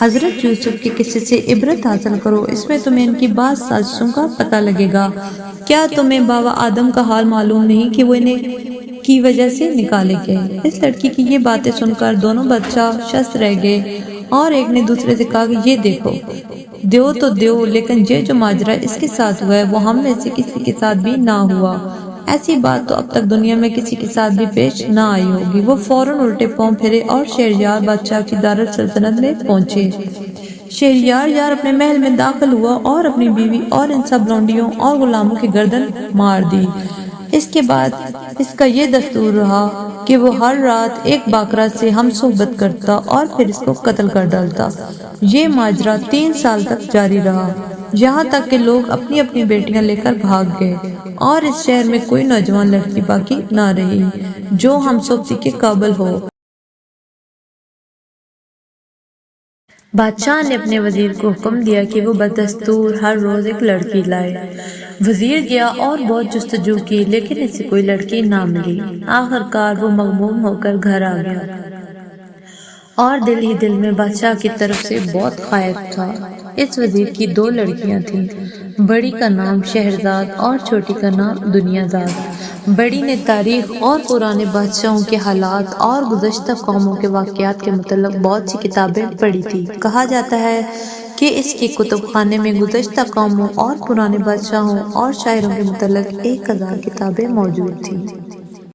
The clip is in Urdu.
حضرت یوسف کے قصے سے عبرت حاصل کرو، اس میں تمہیں ان کی بعض سازشوں کا پتہ لگے گا۔ کیا تمہیں بابا آدم کا حال معلوم نہیں کہ وہ انہیں کی وجہ سے نکالے گئے؟ اس لڑکی کی یہ باتیں سن کر دونوں بادشاہ شست رہ گئے اور ایک نے دوسرے سے کہا کہ یہ دیکھو، دیو تو دیو، لیکن یہ جو ماجرا اس کے ساتھ ہوا ہے وہ ہم میں سے کسی کے ساتھ بھی نہ ہوا۔ ایسی بات تو اب تک دنیا میں کسی کے ساتھ بھی پیش نہ آئی ہوگی۔ وہ فوراً الٹے پاؤں پھرے اور شہریار بادشاہ کی دارالسلطنت میں پہنچے۔ شہریار یار اپنے محل میں داخل ہوا اور اپنی بیوی اور ان سب لونڈیوں اور غلاموں کی گردن مار دی۔ اس کے بعد اس کا یہ دستور رہا کہ وہ ہر رات ایک باقرہ سے ہم صحبت کرتا اور پھر اس کو قتل کر ڈالتا۔ یہ ماجرا 3 سال تک جاری رہا، یہاں تک کہ لوگ اپنی اپنی بیٹیاں لے کر بھاگ گئے اور اس شہر میں کوئی نوجوان لڑکی باقی نہ رہی جو ہم صحبتی کے قابل ہو۔ بادشاہ نے اپنے وزیر کو حکم دیا کہ وہ بدستور ہر روز ایک لڑکی لائے۔ وزیر گیا اور بہت جستجو کی لیکن اسے کوئی لڑکی نہ ملی۔ آخرکار وہ مغموم ہو کر گھر آ گیا اور دل ہی دل میں بادشاہ کی طرف سے بہت خائف تھا۔ اس وزیر کی 2 لڑکیاں تھیں، بڑی کا نام شہرزاد اور چھوٹی کا نام دنیا زاد۔ بڑی نے تاریخ اور پرانے بادشاہوں کے حالات اور گزشتہ قوموں کے واقعات کے متعلق بہت سی کتابیں پڑھی تھی۔ کہا جاتا ہے کہ اس کے کتب خانے میں گزشتہ قوموں اور پرانے بادشاہوں اور شاعروں کے متعلق 1000 کتابیں موجود تھیں۔